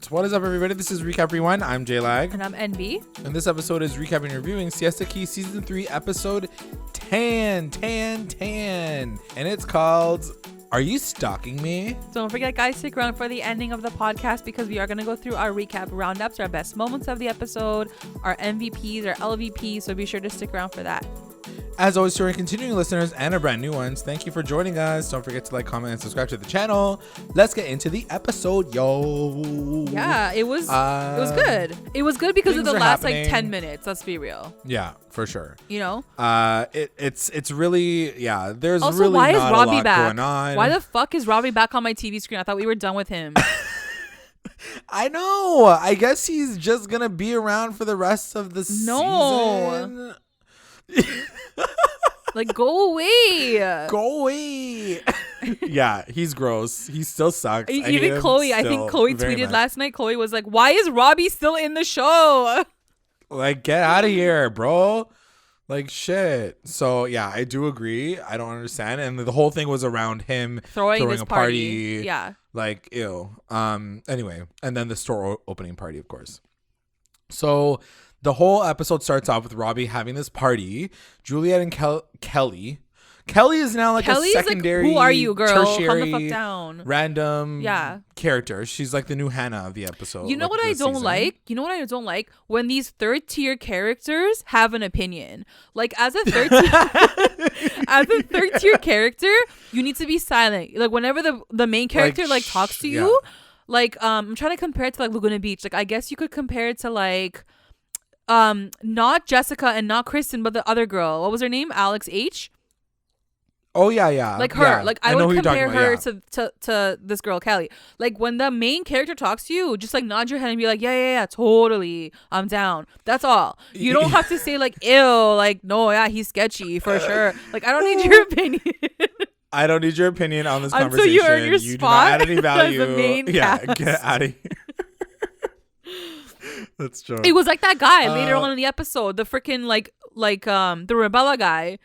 What is up, everybody? This is Recap Rewind. I'm J-Lag. And I'm NB. And this episode is recapping and reviewing Siesta Key Season 3, Episode 10. And it's called Are You Stalking Me? Don't forget, guys, stick around for the ending of the podcast because we are going to go through our recap roundups, our best moments of the episode, our MVPs, our LVPs. So be sure to stick around for that. As always, to our continuing listeners and our brand new ones, thank you for joining us. Don't forget to like, comment, and subscribe to the channel. Let's get into the episode, yo. Yeah, it was good. It was good because of the last happening. like 10 minutes. Let's be real. Yeah, for sure. You know? It's really, yeah, there's also, really why not is Robbie a lot back? going on. Why the fuck is Robbie back on my TV screen? I thought we were done with him. I know. I guess he's just gonna be around for the rest of the season. Like, go away. Go away. Yeah, he's gross. He still sucks. Even Chloe, I think Chloe tweeted last night. Chloe was like, why is Robbie still in the show? Like, get out of here, bro. Like, shit. So, yeah, I do agree. I don't understand. And the whole thing was around him throwing this a party. Yeah. Like, ew. Anyway, and then the store opening party, of course. So the whole episode starts off with Robbie having this party. Juliette and Kelly. Kelly is now like Kelly's a secondary, like, who are you, girl? tertiary, Calm the fuck down. Random character. She's like the new Hannah of the episode. You know what I don't like? You know what I don't like? When these third tier characters have an opinion. Like, as a third tier character, you need to be silent. Like, whenever the main character like talks to you, like I'm trying to compare it to like Laguna Beach. Like, I guess you could compare it to like not Jessica and not Kristen, but the other girl. What was her name? Alex H. Oh yeah. Like her. Yeah. Like I would compare her to this girl Kelly. Like, when the main character talks to you, just like nod your head and be like, yeah, totally, I'm down. That's all. You don't have to say like, ew, like, no, yeah, he's sketchy for sure. Like, I don't need your opinion. I don't need your opinion on this conversation. Until you're in your you spot do not add any value. as the main cast. Get out of here. That's true. It was like that guy later on in the episode, the freaking like the Rebella guy.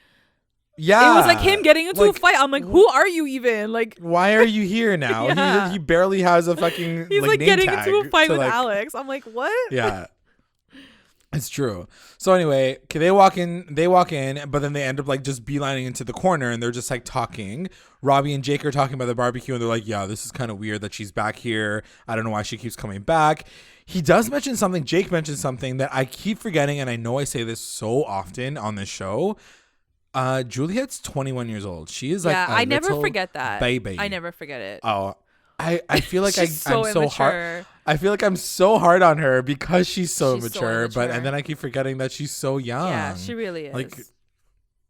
Yeah, it was like him getting into a fight. I'm like, who are you even? Like, why are you here now? Yeah. He barely has a fucking. He's like name getting tag into a fight with like, Alex. I'm like, what? Yeah, it's true. So anyway, they walk in, but then they end up like just beelining into the corner, and they're just like talking. Robbie and Jake are talking about the barbecue, and they're like, yeah, this is kind of weird that she's back here. I don't know why she keeps coming back. He does mention something. Jake mentioned something that I keep forgetting, and I know I say this so often on this show. Juliette's 21 years old. She is like I never forget that. Baby. I never forget it. Oh, I feel like I'm so hard. I feel like I'm so hard on her because she's so immature. But and then I keep forgetting that she's so young. Yeah, she really is. Like,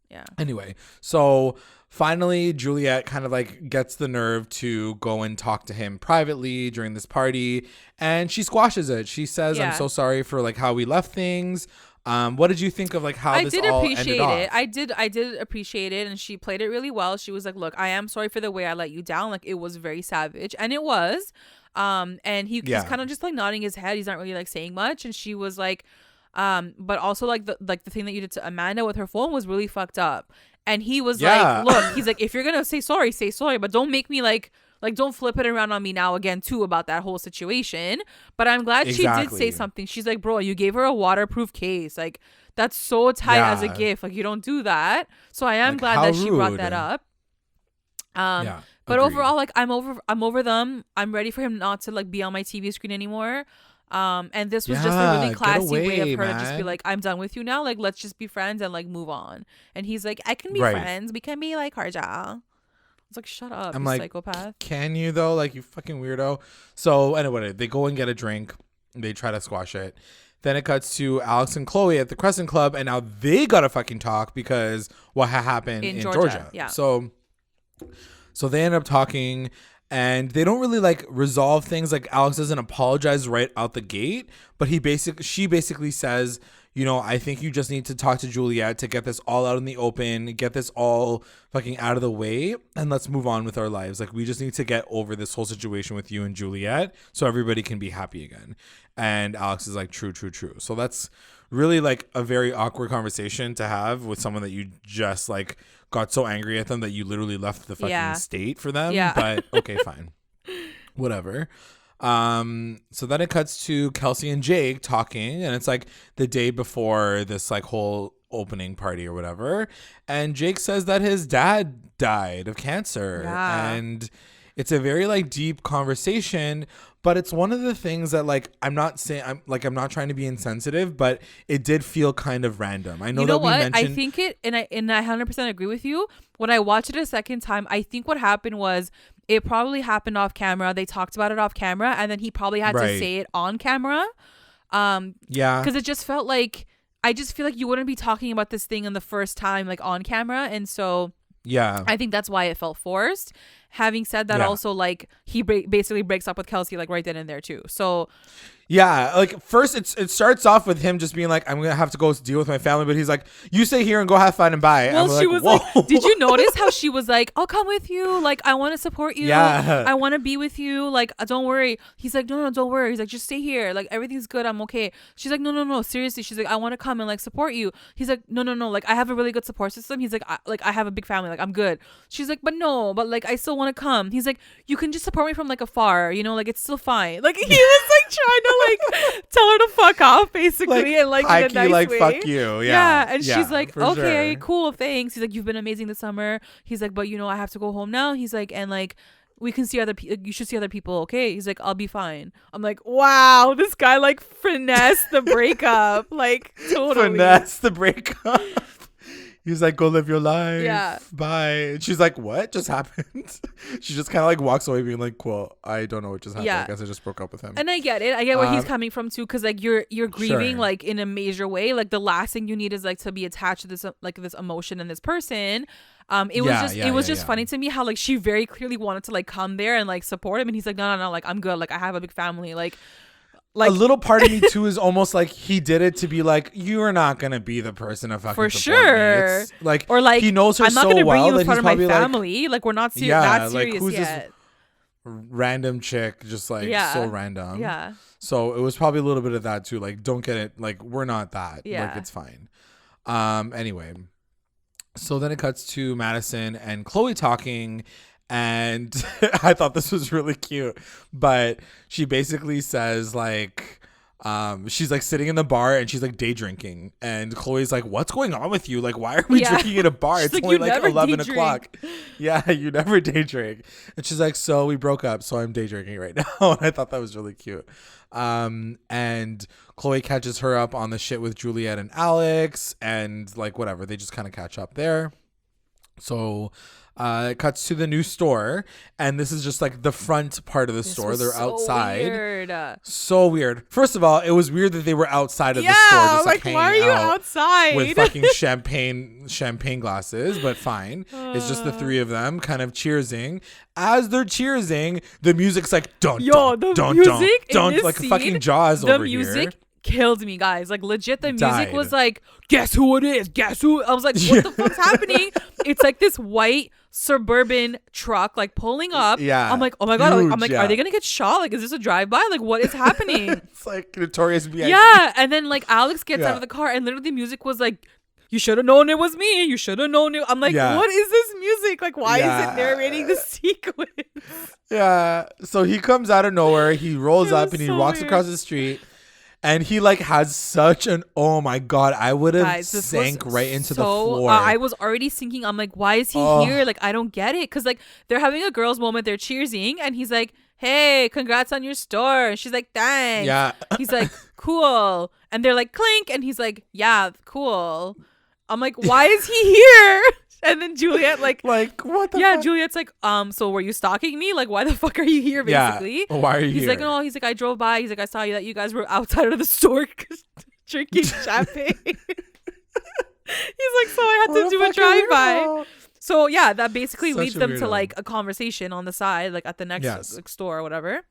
yeah. Anyway, so finally Juliette kind of like gets the nerve to go and talk to him privately during this party, and she squashes it. She says, "I'm so sorry for like how we left things." What did you think of like how this all ended off? I did appreciate it, and she played it really well. She was like, "Look, I am sorry for the way I let you down. Like, it was very savage," and it was. And he's kind of just like nodding his head. He's not really like saying much. And she was like, but also like the thing that you did to Amanda with her phone was really fucked up. And he was like, "Look, he's like, if you're gonna say sorry, but don't make me like don't flip it around on me now again too about that whole situation." But I'm glad she did say something. She's like, "Bro, you gave her a waterproof case. Like, that's so tight as a gift. Like, you don't do that." So I am glad that she brought that up. But overall, like, I'm over them. I'm ready for him not to like be on my TV screen anymore. And this was just a really classy way of her to just be like, "I'm done with you now. Like, let's just be friends and like move on." And he's like, "I can be friends. We can be like cordial." It's like, shut up, I'm you psychopath. Can you though? Like, you fucking weirdo. So anyway, they go and get a drink. They try to squash it. Then it cuts to Alex and Chloe at the Crescent Club, and now they gotta fucking talk because what happened in Georgia. Yeah. So they end up talking, and they don't really like resolve things. Like, Alex doesn't apologize right out the gate, but she basically says, you know, I think you just need to talk to Juliette to get this all out in the open, get this all fucking out of the way, and let's move on with our lives. Like, we just need to get over this whole situation with you and Juliette so everybody can be happy again. And Alex is like, true. So that's really like a very awkward conversation to have with someone that you just like got so angry at them that you literally left the fucking state for them. Yeah. But okay, fine. Whatever. So then it cuts to Kelsey and Jake talking, and it's like the day before this like whole opening party or whatever. And Jake says that his dad died of cancer. Yeah. And it's a very like deep conversation, but it's one of the things that like I'm not not trying to be insensitive, but it did feel kind of random. I know, you know that what? we mentioned I think it, and I 100% agree with you. When I watched it a second time, I think what happened was it probably happened off camera. They talked about it off camera, and then he probably had to say it on camera. Yeah, because it just felt like, I just feel like you wouldn't be talking about this thing in the first time like on camera, and so yeah, I think that's why it felt forced. Having said that, also like he basically breaks up with Kelsey like right then and there too. So yeah, like first it starts off with him just being like, I'm gonna have to go deal with my family, but he's like, you stay here and go have fun and bye. Well, she was like, did you notice how she was like, I'll come with you, like I want to support you, I want to be with you, like don't worry. He's like, no, don't worry. He's like, just stay here, like everything's good, I'm okay. She's like, no, seriously. She's like, I want to come and like support you. He's like, no, like I have a really good support system. He's like, I have a big family, like I'm good. She's like, but like I still want to come. He's like, you can just support me from like afar, you know, like it's still fine. Like he was like trying to like tell her to fuck off basically, and like in a nice like way. Fuck you. Yeah. And she's like, okay, sure. cool, thanks. He's like, you've been amazing this summer. He's like, but you know, I have to go home now. He's like, and like we can see other people, you should see other people. Okay. He's like, I'll be fine. I'm like, wow, this guy like finessed the breakup. Like totally finesse the breakup. He's like, go live your life. Yeah. Bye. And she's like, what just happened? She just kind of like walks away being like, cool, I don't know what just happened. I guess I just broke up with him. And I get it. I get where he's coming from too. Cause like you're grieving like in a major way. Like the last thing you need is like to be attached to this, like this emotion and this person. It was just funny to me how like she very clearly wanted to like come there and like support him. And he's like, no, like I'm good. Like I have a big family. Like a little part of me too is almost like he did it to be like, you're not gonna be the person to fucking for support sure. Me. It's like, or like he knows her I'm not so gonna bring well you that as part he's of my probably family. Like we're not that serious like, who's yet. This random chick, just like so random. Yeah. So it was probably a little bit of that too. Like, don't get it. Like, we're not that. Yeah. Like, it's fine. Anyway, so then it cuts to Madison and Chloe talking. And I thought this was really cute, but she basically says like, she's like sitting in the bar and she's like day drinking, and Chloe's like, what's going on with you? Like, why are we drinking at a bar? It's like, only like 11 o'clock. Yeah, you never day drink. And she's like, so we broke up, so I'm day drinking right now. And I thought that was really cute. And Chloe catches her up on the shit with Juliette and Alex, and like whatever, they just kind of catch up there. So it cuts to the new store, and this is just like the front part of the store. They're outside. Weird. So weird. First of all, it was weird that they were outside of the store, just like hanging why are you out outside with fucking champagne glasses? But fine, it's just the three of them kind of cheersing. As they're cheersing, the music's like don't like scene, fucking Jaws over here. The music killed me, guys. Like legit, the music was like, guess who it is? Guess who? I was like, what the fuck's happening? It's like this white suburban truck like pulling up. Yeah. I'm like, oh my god. I'm like, are they gonna get shot? Like, is this a drive-by? Like, what is happening? It's like Notorious B.I.G. Yeah. And then like Alex gets out of the car, and literally the music was like, you should have known it was me. You should have known it. I'm like, what is this music? Like, why is it narrating the sequence? Yeah. So he comes out of nowhere. He rolls up and he walks across the street. And he like has such an, oh my god, I would have sank right into the floor. I was already sinking. I'm like, why is he here? Like, I don't get it. Cause like they're having a girls' moment, they're cheersing, and he's like, hey, congrats on your store. And she's like, thanks. Yeah. He's like, cool. And they're like, clink. And he's like, yeah, cool. I'm like, why is he here? And then Juliette like what the fuck? Juliette's like, so were you stalking me? Like, why the fuck are you here, basically? Yeah. Why are you here? He's like, no, he's like, I drove by. He's like, I saw you that you guys were outside of the store drinking champagne. He's like, so I had to do a drive-by. So yeah, that basically leads them to like a conversation on the side, like at the next like, store or whatever.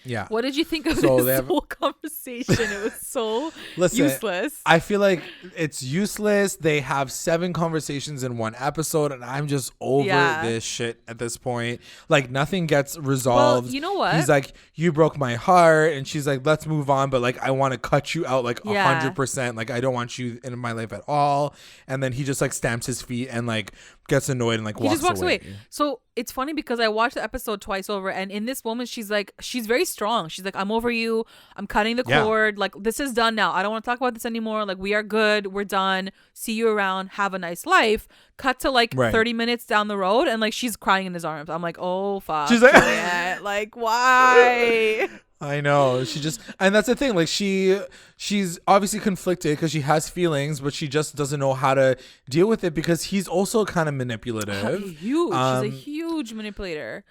Yeah. What did you think of this whole conversation? It was so useless. I feel like it's useless. They have 7 conversations in one episode, and I'm just over this shit at this point. Like, nothing gets resolved. Well, you know what? He's like, you broke my heart. And she's like, let's move on. But like, I want to cut you out like 100%. Like, I don't want you in my life at all. And then he just like stamps his feet and like gets annoyed and like he just walks away. So it's funny because I watched the episode twice over, and in this moment she's very strong. She's like, I'm over you, I'm cutting the cord, like this is done now, I don't want to talk about this anymore, like we are good, we're done, see you around, have a nice life. Cut to like 30 minutes down the road, and like she's crying in his arms. I'm like, oh fuck, she's like why? I know. She just, and that's the thing. Like she's obviously conflicted because she has feelings, but she just doesn't know how to deal with it because he's also kind of manipulative. Huge. She's a huge manipulator.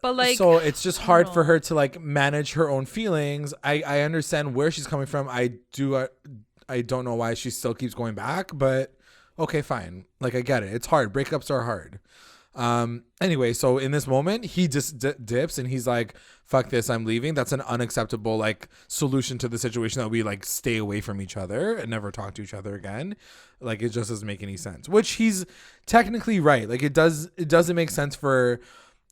But like, so it's just hard for her to like manage her own feelings. I understand where she's coming from. I don't know why she still keeps going back, but okay, fine. Like I get it. It's hard. Breakups are hard. Anyway, so in this moment he just dips and he's like, fuck this, I'm leaving. That's an unacceptable like solution to the situation, that we like stay away from each other and never talk to each other again. Like it just doesn't make any sense, which he's technically right. Like it doesn't make sense for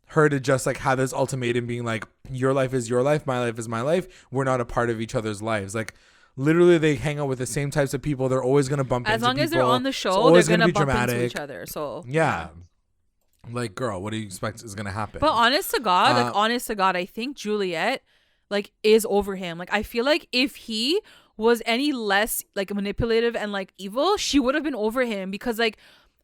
her to just like have this ultimatum being like, your life is your life, my life is my life, we're not a part of each other's lives. Like literally they hang out with the same types of people, they're always going to bump into people. As long as they're on the show, they're going to bump into each other. So yeah. Like, girl, what do you expect is gonna happen? But honest to God, I think Juliette like is over him. Like I feel like if he was any less like manipulative and like evil, she would have been over him, because like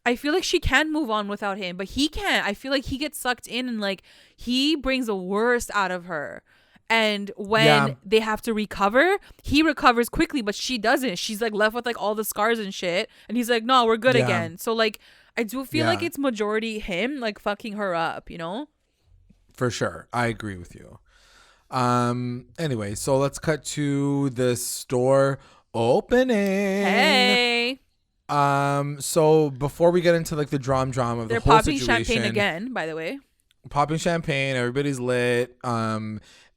I feel like she can move on without him, but he can't. I feel like he gets sucked in and like he brings the worst out of her. And when they have to recover, he recovers quickly, but she doesn't. She's like left with like all the scars and shit. And he's like, no, we're good again. So like I do feel like it's majority him like fucking her up, you know? For sure. I agree with you. Anyway, so let's cut to the store opening. Hey. So before we get into like the drama of They're the whole situation. They're popping champagne again, by the way. Popping champagne, everybody's lit.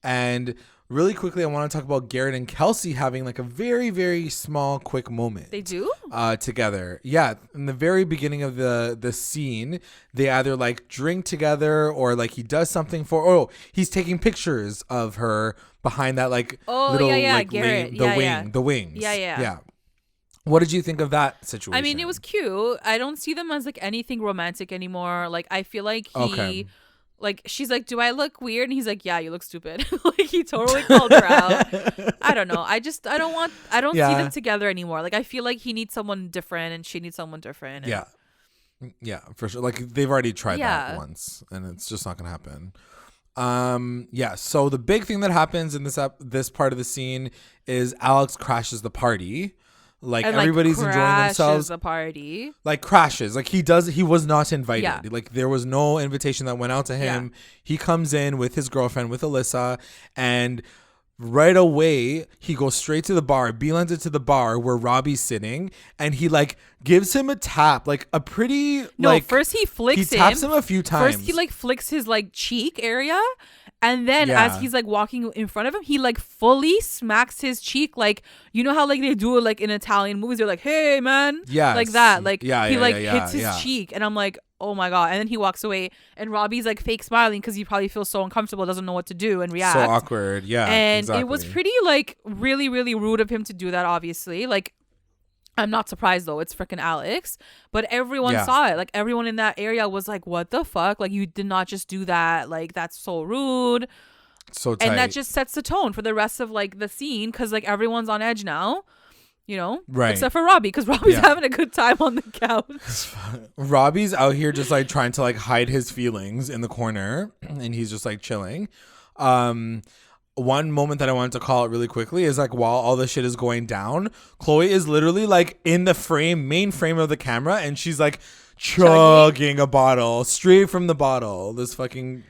And really quickly, I want to talk about Garrett and Kelsey having like a very, very small, quick moment. They do? Together. Yeah. In the very beginning of the scene, they either like drink together or like he does something he's taking pictures of her behind that like little like Garrett. the wings. Yeah. What did you think of that situation? I mean, it was cute. I don't see them as like anything romantic anymore. Like I feel like like she's like, do I look weird? And he's like, yeah, you look stupid. Like he totally called her out. I don't know. I don't see them together anymore. Like I feel like he needs someone different and she needs someone different. Yeah, for sure. Like they've already tried that once and it's just not gonna happen. So the big thing that happens in this part of the scene is Alex crashes the party. Like and everybody's enjoying themselves. The party. Like crashes. Like he was not invited. Yeah. Like there was no invitation that went out to him. Yeah. He comes in with his girlfriend, with Alyssa, and right away he goes straight to the bar, beelines it to the bar where Robbie's sitting, and he like gives him a tap, like a pretty first he flicks he taps him a few times. First he like flicks his like cheek area. And then as he's like walking in front of him, he like fully smacks his cheek. Like, you know how like they do it like in Italian movies? They're like, hey, man. Yeah. Like that. Like he hits his cheek. And I'm like, oh my God. And then he walks away. And Robbie's like fake smiling because he probably feels so uncomfortable, doesn't know what to do and react. So awkward. Yeah. And it was pretty like really, really rude of him to do that, obviously. Like, I'm not surprised though. It's freaking Alex. But everyone saw it. Like everyone in that area was like, what the fuck? Like you did not just do that. Like that's so rude. So tight. And that just sets the tone for the rest of like the scene, because like everyone's on edge now, you know? Right. Except for Robbie, because Robbie's having a good time on the couch. Robbie's out here just like trying to like hide his feelings in the corner, and he's just like chilling. One moment that I wanted to call out really quickly is like while all this shit is going down, Chloe is literally like in the main frame of the camera, and she's like chugging a bottle straight from the bottle. This fucking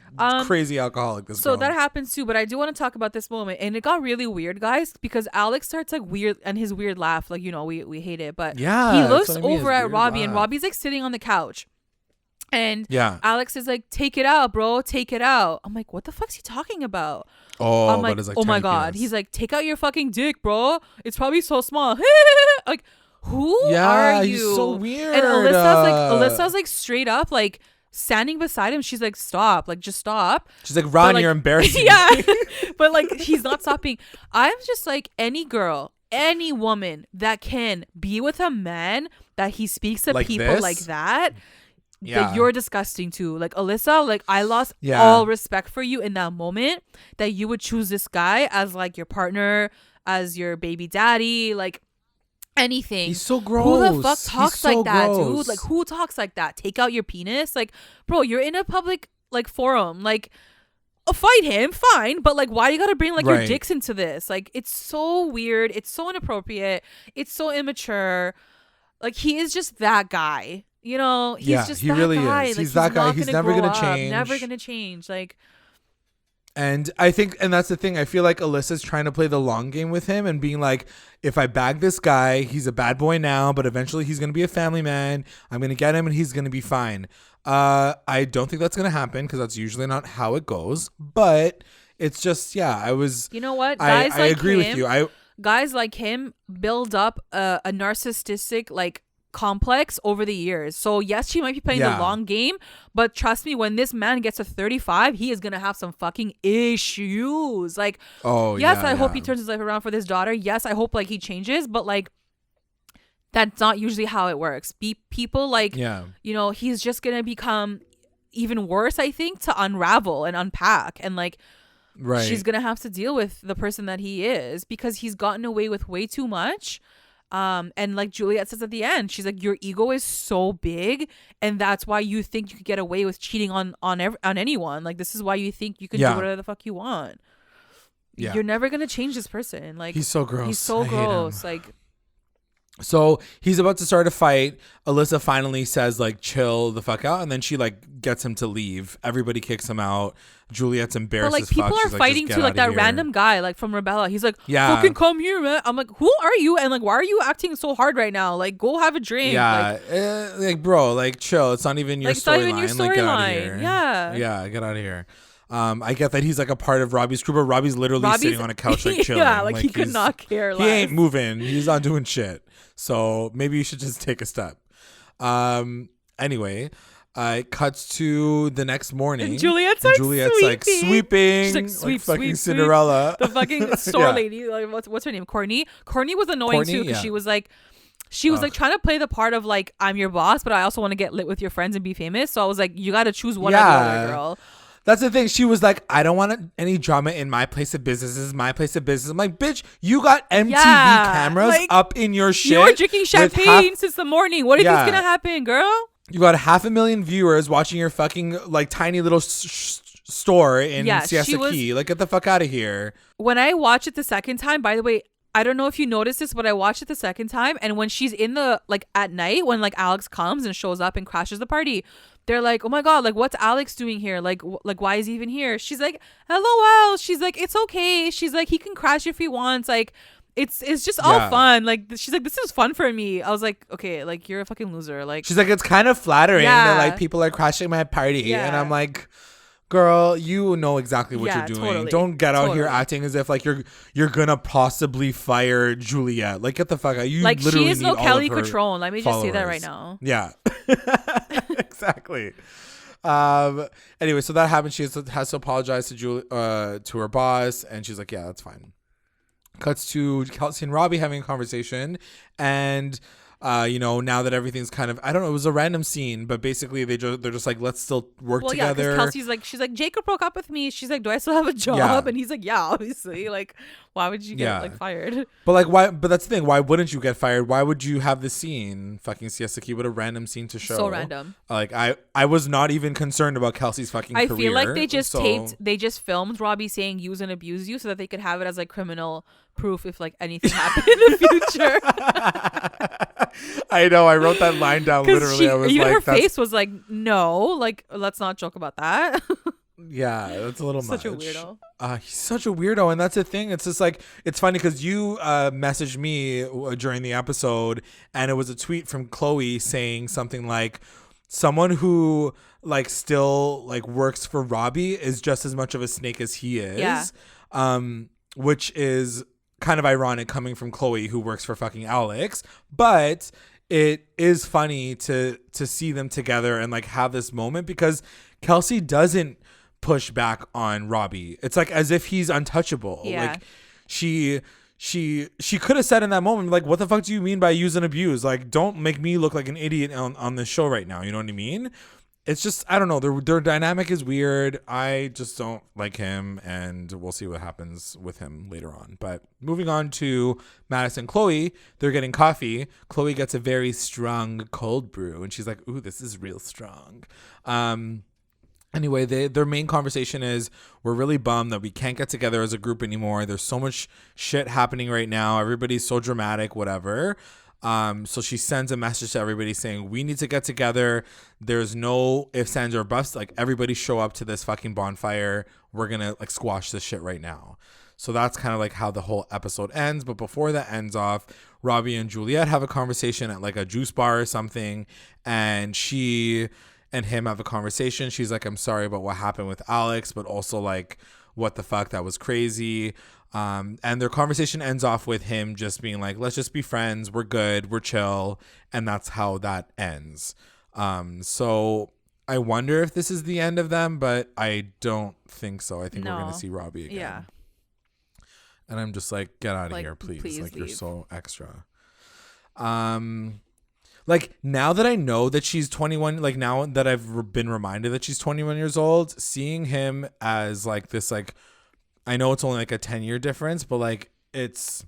crazy alcoholic. So that happens too, but I do want to talk about this moment, and it got really weird, guys, because Alex starts like weird, and his weird laugh, like, you know, we hate it, but he looks over at Robbie, and Robbie's like sitting on the couch. And Alex is like, take it out, bro. Take it out. I'm like, what the fuck's he talking about? Oh, I'm like, like oh my God. He's like, take out your fucking dick, bro. It's probably so small. Like, who are you? He's so weird. And Alyssa's like straight up, like standing beside him. She's like, stop. Like, just stop. She's like, Ron, you're embarrassing. Yeah. But like, he's not stopping. I'm just like, any girl, any woman that can be with a man that he speaks to like people like that. that you're disgusting too. Like, Alyssa, like, I lost all respect for you in that moment that you would choose this guy as like your partner, as your baby daddy, like anything. He's so gross. Who the fuck talks like that, dude? Like, who talks like that? Take out your penis? Like, bro, you're in a public like forum. Like, fight him, fine, but like, why you gotta bring like your dicks into this? Like, it's so weird. It's so inappropriate. It's so immature. Like, he is just that guy. You know, he's just that really guy. is. Like, he's that guy. He's never gonna change. Never gonna change. Like, and I think, and that's the thing. I feel like Alyssa's trying to play the long game with him and being like, if I bag this guy, he's a bad boy now, but eventually he's gonna be a family man. I'm gonna get him, and he's gonna be fine. I don't think that's gonna happen because that's usually not how it goes. But it's just, I was. You know what? Guys I agree with you. Guys like him build up a narcissistic like complex over the years. So yes, she might be playing the long game, but trust me, when this man gets to 35, he is gonna have some fucking issues. Like, I hope he turns his life around for this daughter. Yes, I hope like he changes, but like, that's not usually how it works. People like, you know, he's just gonna become even worse, I think, to unravel and unpack, and like, she's gonna have to deal with the person that he is because he's gotten away with way too much. And like Juliette says at the end, she's like, your ego is so big, and that's why you think you could get away with cheating on anyone. Like, this is why you think you can do whatever the fuck you want. You're never gonna change this person. Like, he's so gross. He's so gross. Like, so he's about to start a fight. Alyssa finally says like, chill the fuck out, and then she like gets him to leave. Everybody kicks him out. Juliette's embarrassed. But like, people are fighting too. Like, that random guy like from Rebella, he's like, fucking come here, man. I'm like, who are you? And like, why are you acting so hard right now? Like, go have a drink. Like bro, like chill. It's not even your storyline. Like, get out of here. Get out of here. I get that he's like a part of Robbie's crew, but Robbie's literally sitting on a couch like chilling. Like he could not care less. He ain't moving. He's not doing shit. So maybe you should just take a step. Anyway, it cuts to the next morning. And Juliette's like sweeping. She's like, sweep, fucking sweep, Cinderella. The fucking store lady. Like, what's her name? Courtney. Courtney was annoying too because she was like trying to play the part of like, I'm your boss, but I also want to get lit with your friends and be famous. So I was like, you got to choose one or the other, girl. That's the thing. She was like, I don't want any drama in my place of business. This is my place of business. I'm like, bitch, you got MTV cameras like, up in your shit. You were drinking champagne since the morning. What do you think's going to happen, girl? You got 500,000 viewers watching your fucking like tiny little store in Siesta Key. Like, get the fuck out of here. When I watched it the second time, by the way, I don't know if you noticed this, but I watched it the second time. And when she's in the, like, at night, when like Alex comes and shows up and crashes the party, they're like, oh my God, like, what's Alex doing here? Like, why is he even here? She's like, LOL. She's like, it's okay. She's like, he can crash if he wants. Like, it's just all fun. Like, she's like, this is fun for me. I was like, okay, like, you're a fucking loser. Like, she's like, it's kind of flattering that like people are crashing my party. And I'm like, girl, you know exactly what you're doing. Totally. Don't get out here acting as if like you're gonna possibly fire Juliette. Like, get the fuck out. You like, literally she is no need Kelly Catrone. Let me just say that right now. Yeah. Exactly. Anyway, so that happens. She has to apologize to her boss, and she's like, yeah, that's fine. Cuts to Kelsey and Robbie having a conversation, and now that everything's kind of, I don't know, it was a random scene, but basically they're just like, let's still work together. Yeah, Kelsey's like, she's like, Jacob broke up with me. She's like, do I still have a job? Yeah. And he's like, yeah, obviously. Like, why would you get like fired? But like, why? But that's the thing. Why wouldn't you get fired? Why would you have this scene, fucking Siesta Key, with a random scene to show? So random. Like, I was not even concerned about Kelsey's fucking career. I feel like they just filmed Robbie saying use and abuse you so that they could have it as like criminal proof if like anything happened in the future. I know. I wrote that line down literally. I was like, her face was like, no, like, let's not joke about that. Yeah, that's a little much. Such a weirdo. He's such a weirdo, and that's the thing. It's just like, it's funny because you messaged me during the episode, and it was a tweet from Chloe saying something like, someone who like still like works for Robbie is just as much of a snake as he is. Yeah. Which is kind of ironic coming from Chloe, who works for fucking Alex, but it is funny to see them together and like have this moment because Kelsey doesn't push back on Robbie. It's like as if he's untouchable. Yeah. Like she she could have said in that moment, like, what the fuck do you mean by use and abuse? Like, don't make me look like an idiot on this show right now. You know what I mean? It's just, I don't know. Their dynamic is weird. I just don't like him, and we'll see what happens with him later on. But moving on to Madison and Chloe, they're getting coffee. Chloe gets a very strong cold brew, and she's like, ooh, this is real strong. Anyway, their main conversation is, we're really bummed that we can't get together as a group anymore. There's so much shit happening right now. Everybody's so dramatic, whatever. So she sends a message to everybody saying, we need to get together. There's no ifs, ands, or buts. Like, everybody show up to this fucking bonfire. We're going to like squash this shit right now. So that's kind of like how the whole episode ends. But before that ends off, Robbie and Juliette have a conversation at like a juice bar or something. And she and him have a conversation. She's like, I'm sorry about what happened with Alex, but also like, what the fuck, that was crazy. And their conversation ends off with him just being like, let's just be friends. We're good. We're chill. And that's how that ends. So I wonder if this is the end of them, but I don't think so. I think we're going to see Robbie again. Yeah. And I'm just like, get out of here, please. Like, leave. You're so extra. Like, now that I know that she's 21, like now that I've been reminded that she's 21 years old, seeing him as like this, like, I know it's only like a 10-year difference, but like, it's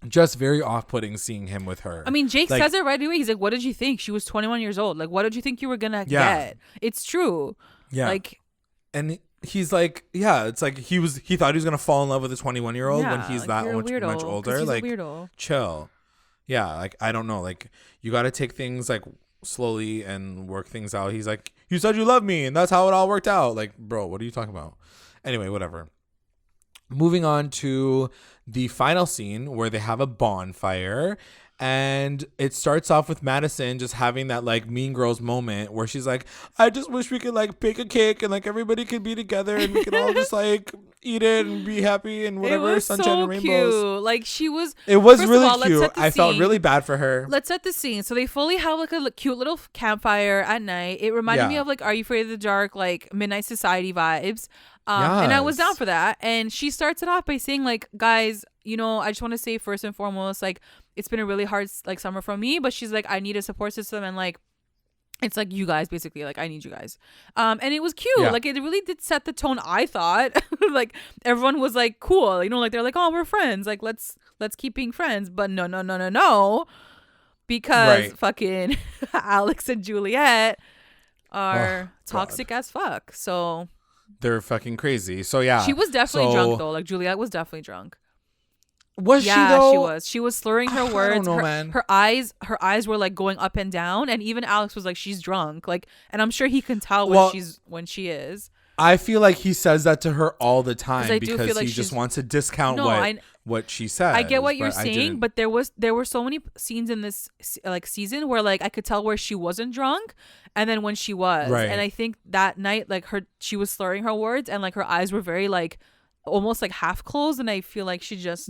just very off-putting seeing him with her. I mean, Jake says it right away. He's like, what did you think? She was 21 years old. Like, what did you think you were going to get? It's true. Yeah. Like, and he's like, yeah, it's like he thought he was going to fall in love with a 21-year-old when he's that much older. He's like, a weirdo. Chill. Yeah, like, I don't know. Like, you got to take things, like, slowly and work things out. He's like, you said you love me, and that's how it all worked out. Like, bro, what are you talking about? Anyway, whatever. Moving on to the final scene where they have a bonfire. And it starts off with Madison just having that like Mean Girls moment where she's like, I just wish we could like bake a cake and like everybody could be together and we could all just like eat it and be happy and whatever. It was sunshine so and rainbows. Cute. Like she was. It was really cute. I felt really bad for her. Let's set the scene. So they fully have like a cute little campfire at night. It reminded me of like Are You Afraid of the Dark, like Midnight Society vibes. And I was down for that. And she starts it off by saying like, guys, you know, I just want to say first and foremost, like, it's been a really hard like summer for me, but she's like, I need a support system, and like it's like you guys basically, like I need you guys. And it was cute. Like it really did set the tone, I thought. Like everyone was like cool, you know, like they're like, oh, we're friends, like let's keep being friends. But no, because fucking Alex and Juliette are toxic as fuck. So they're fucking crazy. So yeah, she was definitely drunk though. Like Juliette was definitely drunk. Was she though? Yeah, she was slurring her words. I don't know, man. Her eyes were like going up and down, and even Alex was like, she's drunk. Like, and I'm sure he can tell when she is. I feel like he says that to her all the time because like he just wants to discount what she says. I get what you're saying, but there were so many scenes in this like season where like I could tell where she wasn't drunk, and then when she was, and I think that night like she was slurring her words, and like her eyes were very like almost like half closed, and I feel like she just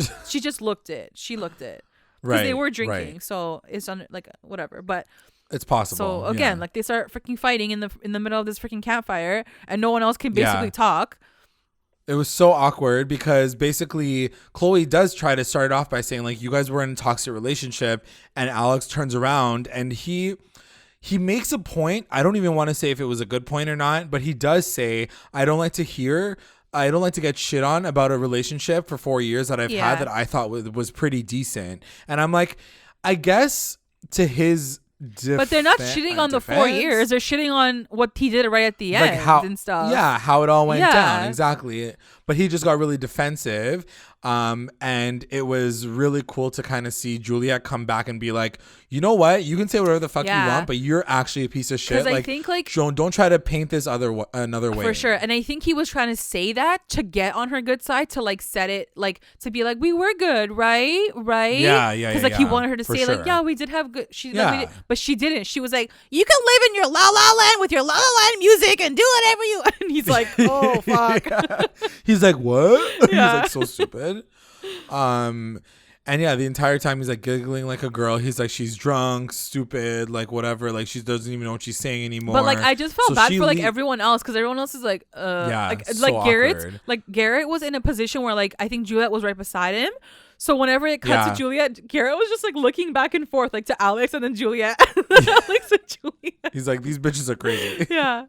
looked it. She looked it because they were drinking, so it's on like whatever, but. It's possible. So again, like they start freaking fighting in the middle of this freaking campfire, and no one else can basically talk. It was so awkward because basically Chloe does try to start it off by saying like, you guys were in a toxic relationship, and Alex turns around and he makes a point. I don't even want to say if it was a good point or not, but he does say, I don't like to get shit on about a relationship for 4 years that I've had that I thought was pretty decent. And I'm like, I guess to his but they're not shitting on the 4 years. They're shitting on what he did right at the end and stuff. Yeah, how it all went down. Exactly. But he just got really defensive. And it was really cool to kind of see Juliette come back and be like, you know what? You can say whatever the fuck you want, but you're actually a piece of shit. Like, I think like don't try to paint this another way. For sure. And I think he was trying to say that to get on her good side, to like set it like to be like, we were good, right? Yeah. Because like he wanted her to say like, yeah, we did have good. But she didn't. She was like, you can live in your la la land with your la la land music and do whatever you. And he's like, oh fuck. He's like, what? He's like so stupid. And yeah, the entire time he's like giggling like a girl. He's like, she's drunk, stupid, like whatever. Like she doesn't even know what she's saying anymore. But like, I just felt bad for like everyone else, because everyone else is like, like so Garrett. Awkward. Like Garrett was in a position where like I think Juliette was right beside him, So whenever it cuts to Juliette, Garrett was just like looking back and forth, like to Alex and then Juliette. Alex and Juliette. He's like, these bitches are crazy. Yeah.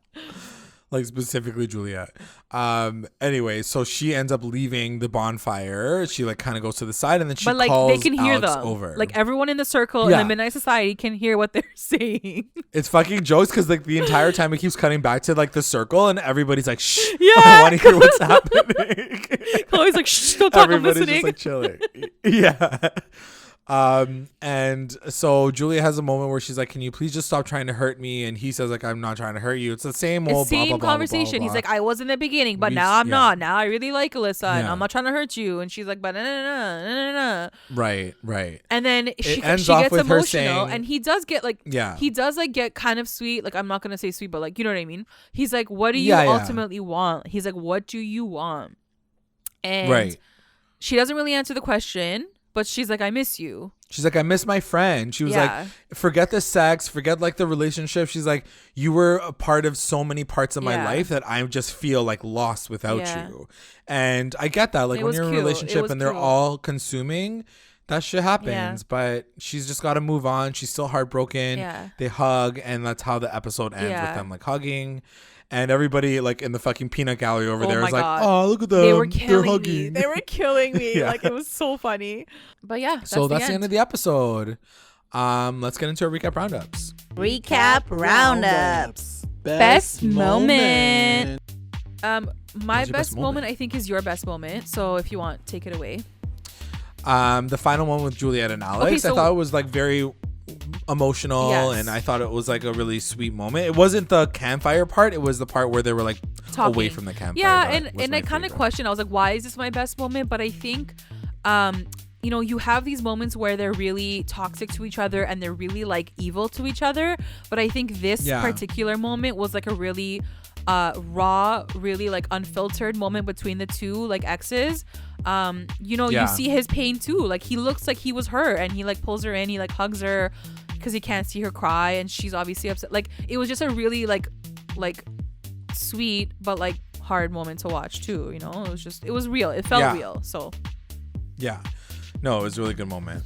Like specifically Juliette. Anyway, so she ends up leaving the bonfire. She like kind of goes to the side and then she calls they can hear Alex them. over. Like everyone in the circle in the Midnight Society can hear what they're saying. It's fucking jokes because like the entire time it keeps cutting back to like the circle and everybody's like, shh, yeah, I want to hear what's happening. Chloe's like, shh, don't talk, Everybody's I'm listening. just like chilling. Yeah. And so Julia has a moment where she's like, can you please just stop trying to hurt me? And he says like, I'm not trying to hurt you. It's the same old conversation. Blah, blah, blah. He's like, I was in the beginning, but now I'm not. Now I really like Alyssa and I'm not trying to hurt you. And she's like, but no. Right. And then she gets emotional saying, and he does get like, he does like get kind of sweet. Like, I'm not going to say sweet, but like, you know what I mean? He's like, what do you ultimately want? He's like, what do you want? And she doesn't really answer the question. But she's like, I miss you. She's like, I miss my friend. She was like, forget the sex, forget like the relationship. She's like, you were a part of so many parts of my life that I just feel like lost without you. And I get that. Like when you're in a relationship and they're all consuming, that shit happens. But she's just got to move on. She's still heartbroken. They hug. And that's how the episode ends with them like hugging. And everybody like in the fucking peanut gallery over there is like, oh, look at them. They're hugging. They were killing me. Like it was so funny. But that's the end of the episode. Let's get into our recap roundups. Recap roundups. Best moment. My best moment I think is your best moment. So if you want, take it away. The final one with Juliette and Alex. I thought it was like very emotional and I thought it was like a really sweet moment. It wasn't the campfire part, it was the part where they were like talking away from the campfire. And I kind of questioned, I was like, why is this my best moment? But I think you know, you have these moments where they're really toxic to each other and they're really like evil to each other, but I think this particular moment was like a really raw, really like unfiltered moment between the two like exes. You know, you see his pain too. Like he looks like he was hurt and he like pulls her in, he like hugs her because he can't see her cry and she's obviously upset. Like it was just a really like sweet but like hard moment to watch too, you know. It was real. It felt real. So no, it was a really good moment.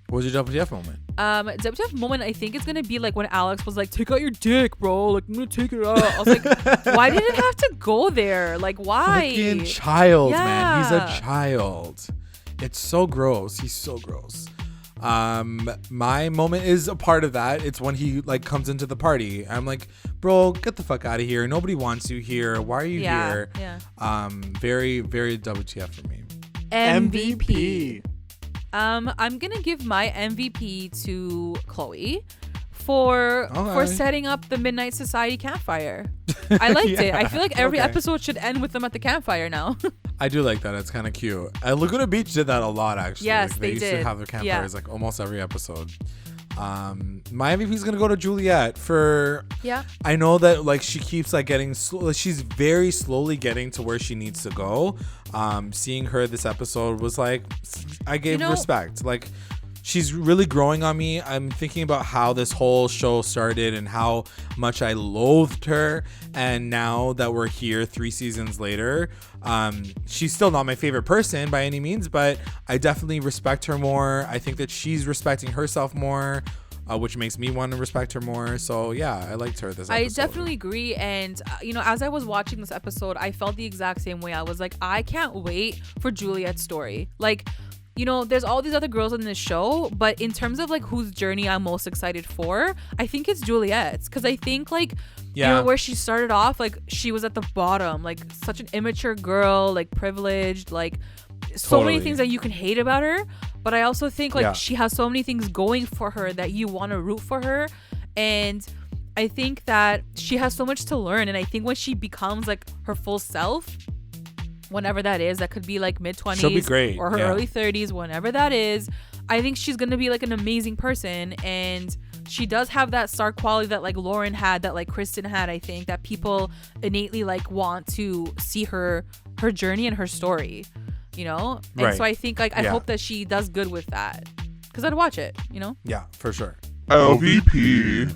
What was your WTF moment? WTF moment I think it's gonna be like when Alex was like, take out your dick, bro, like I'm gonna take it out. I was like, why did it have to go there? Like why? Fucking child, man. He's a child. It's so gross. He's so gross. My moment is a part of that. It's when he like comes into the party. I'm like, bro, get the fuck out of here. Nobody wants you here. Why are you here? Very, very WTF for me. MVP. I'm gonna give my MVP to Chloe for setting up the Midnight Society campfire. I liked it. I feel like every episode should end with them at the campfire now. I do like that. It's kind of cute. Laguna Beach did that a lot, actually. Yes, like, they used did. to have their campfires like almost every episode. My MVP is gonna go to Juliette for. I know that like she keeps like getting she's very slowly getting to where she needs to go. Seeing her this episode was like, I gave respect. Like she's really growing on me. I'm thinking about how this whole show started and how much I loathed her, and now that we're here 3 seasons later, she's still not my favorite person by any means, but I definitely respect her more. I think that she's respecting herself more, which makes me want to respect her more. So yeah, I liked her this episode. I definitely agree. And you know, as I was watching this episode, I felt the exact same way. I was like, I can't wait for Juliette's story. Like, you know, there's all these other girls in this show, but in terms of like whose journey I'm most excited for, I think it's Juliette's, because I think like you know, where she started off, like she was at the bottom, like such an immature girl, like privileged, like so many things that you can hate about her. But I also think like she has so many things going for her that you want to root for her. And I think that she has so much to learn. And I think when she becomes like her full self, whenever that is, that could be like mid-20s, she'll be great, or her early 30s, whenever that is, I think she's going to be like an amazing person. And she does have that star quality that like Lauren had, that like Kristen had, I think, that people innately like want to see her journey and her story, you know? And so I think like I hope that she does good with that, because I'd watch it, you know? Yeah, for sure. LVP.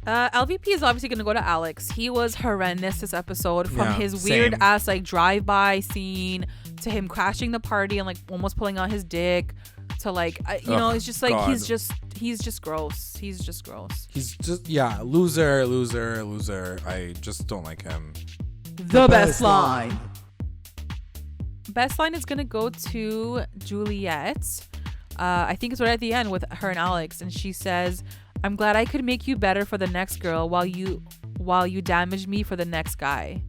LVP is obviously going to go to Alex. He was horrendous this episode, from his weird ass like drive-by scene to him crashing the party and like almost pulling out his dick to like you know, it's just like God. he's just gross. He's just gross. He's just loser. I just don't like him. The best line. Best line is gonna go to Juliette. I think it's right at the end with her and Alex, and she says, "I'm glad I could make you better for the next girl while you damaged me for the next guy."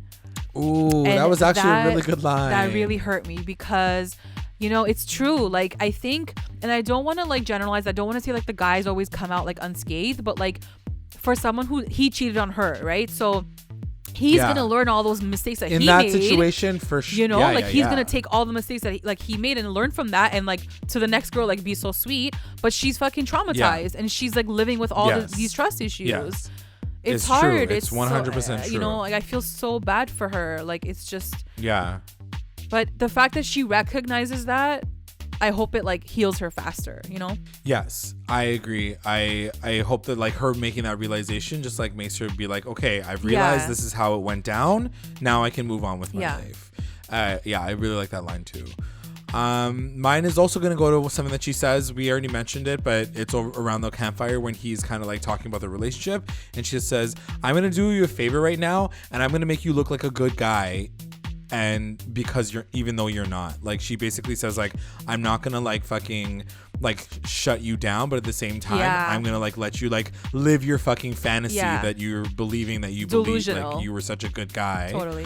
Ooh, and that was actually a really good line. That really hurt me because, you know, it's true. Like, I think, and I don't want to like generalize. I don't want to say like the guys always come out like unscathed, but like for someone who he cheated on her, right? So he's gonna learn all those mistakes that he made. In that situation, for sure. You know, he's gonna take all the mistakes that he made and learn from that, and like to the next girl, like be so sweet. But she's fucking traumatized, and she's like living with all these trust issues. Yes. It's hard. True. It's 100% true. You know, like I feel so bad for her. Like it's just. Yeah. But the fact that she recognizes that, I hope it like heals her faster, you know? Yes, I agree. I hope that like her making that realization just like makes her be like, okay, I've realized this is how it went down. Now I can move on with my life. I really like that line too. Mine is also going to go to something that she says. We already mentioned it, but it's around the campfire when he's kind of like talking about the relationship. And she just says, I'm going to do you a favor right now, and I'm going to make you look like a good guy. And because even though you're not, like, she basically says like, I'm not gonna like fucking like shut you down, but at the same time I'm gonna like let you like live your fucking fantasy that you're believing that you believe like you were such a good guy. Totally.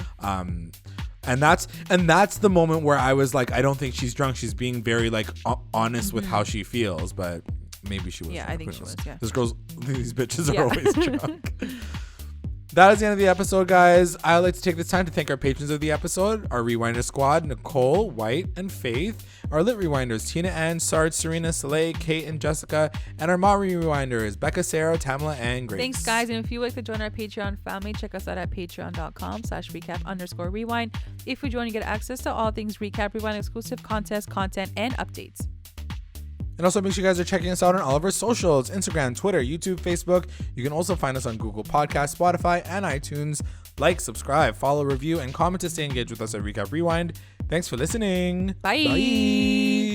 And that's the moment where I was like, I don't think she's drunk. She's being very like honest with how she feels, but maybe she was. Yeah, I think she was. Yeah. These bitches are always drunk. That is the end of the episode, guys. I'd like to take this time to thank our patrons of the episode, our Rewinder squad, Nicole, White, and Faith, our Lit Rewinders, Tina Ann, Sarge, Serena, Soleil, Kate, and Jessica, and our Mari Rewinders, Becca, Sarah, Tamala, and Grace. Thanks, guys. And if you would like to join our Patreon family, check us out at patreon.com/recap_rewind. If you join, you get access to all things Recap Rewind, exclusive content, and updates. And also make sure you guys are checking us out on all of our socials, Instagram, Twitter, YouTube, Facebook. You can also find us on Google Podcasts, Spotify, and iTunes. Like, subscribe, follow, review, and comment to stay engaged with us at Recap Rewind. Thanks for listening. Bye. Bye.